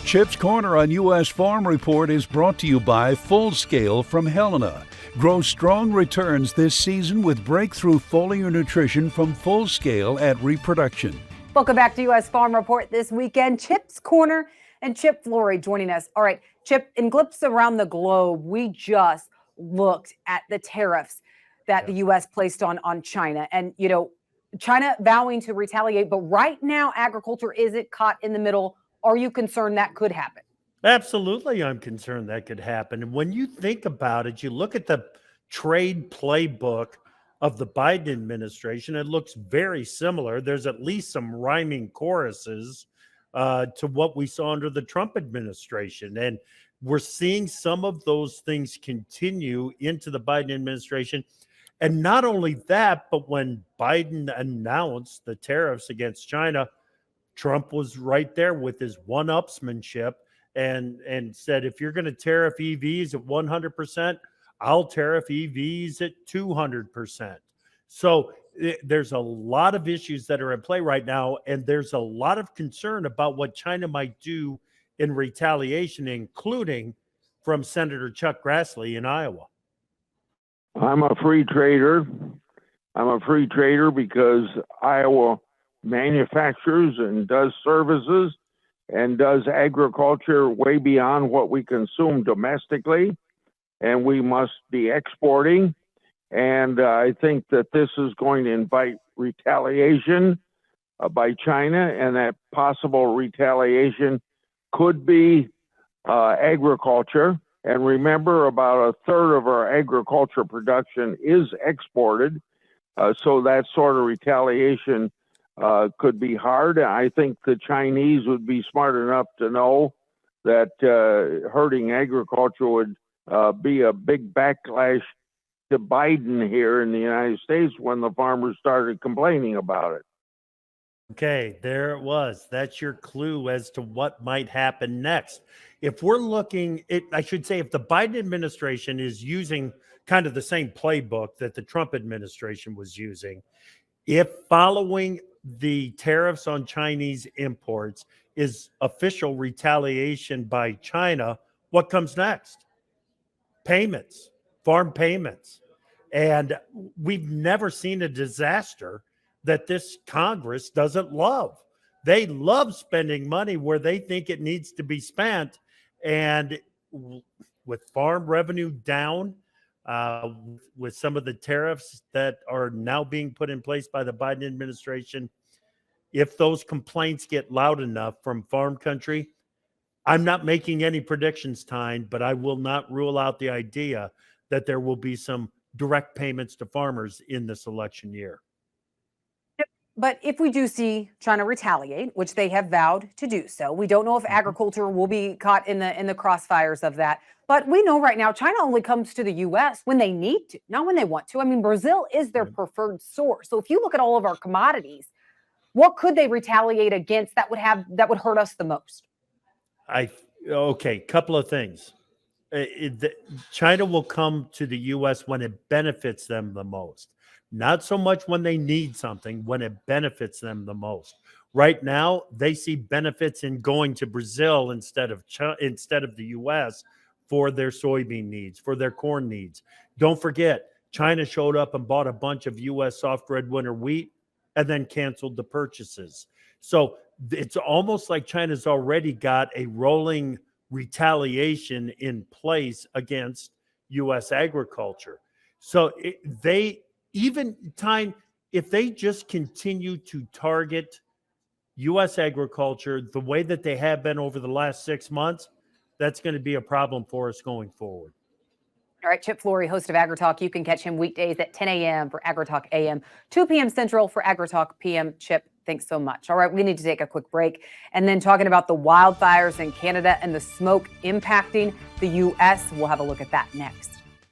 Chip's Corner on U.S. Farm Report is brought to you by Full Scale from Helena. Grow strong returns this season with breakthrough foliar nutrition from Full Scale at Reproduction. Welcome back to U.S. Farm Report this weekend. Chip's Corner and Chip Flory joining us. All right, Chip, in Glimpse Around the Globe, we just looked at the tariffs that the U.S. placed on China. And, you know, China vowing to retaliate. But right now, agriculture isn't caught in the middle. Are you concerned that could happen? Absolutely, I'm concerned that could happen. And when you think about it, you look at the trade playbook of the Biden administration, it looks very similar. There's at least some rhyming choruses to what we saw under the Trump administration. And we're seeing some of those things continue into the Biden administration. And not only that, but when Biden announced the tariffs against China, Trump was right there with his one-upsmanship and said, if you're going to tariff EVs at 100%, I'll tariff EVs at 200%. So there's a lot of issues that are at play right now, and there's a lot of concern about what China might do in retaliation, including from Senator Chuck Grassley in Iowa. I'm a free trader. I'm a free trader because Iowa manufactures and does services and does agriculture way beyond what we consume domestically, and we must be exporting. And I think that this is going to invite retaliation by China, and that possible retaliation could be agriculture. And remember, about a third of our agriculture production is exported, so that sort of retaliation could be hard. I think the Chinese would be smart enough to know that hurting agriculture would be a big backlash to Biden here in the United States when the farmers started complaining about it. Okay, there it was. That's your clue as to what might happen next. If we're looking at, I should say, if the Biden administration is using kind of the same playbook that the Trump administration was using, if following the tariffs on Chinese imports is official retaliation by China, what comes next? Payments, farm payments. And we've never seen a disaster that this Congress doesn't love. They love spending money where they think it needs to be spent. And with farm revenue down, with some of the tariffs that are now being put in place by the Biden administration, if those complaints get loud enough from farm country, I'm not making any predictions, Tyne, but I will not rule out the idea that there will be some direct payments to farmers in this election year. But if we do see China retaliate, which they have vowed to do so, we don't know if agriculture will be caught in the crossfires of that. But we know right now China only comes to the U.S. when they need to, not when they want to. I mean, Brazil is their preferred source. So if you look at all of our commodities, what could they retaliate against that would hurt us the most? Okay, couple of things. China will come to the U.S. when it benefits them the most. Not so much when they need something, when it benefits them the most. Right now, they see benefits in going to Brazil instead of the U.S. for their soybean needs, for their corn needs. Don't forget, China showed up and bought a bunch of U.S. soft red winter wheat and then canceled the purchases. So it's almost like China's already got a rolling retaliation in place against U.S. agriculture. So if they just continue to target U.S. agriculture the way that they have been over the last 6 months, that's going to be a problem for us going forward. All right, Chip Flory, host of AgriTalk. You can catch him weekdays at 10 a.m. for AgriTalk AM, 2 p.m. Central for AgriTalk PM. Chip, thanks so much. All right, we need to take a quick break. And then talking about the wildfires in Canada and the smoke impacting the U.S., we'll have a look at that next.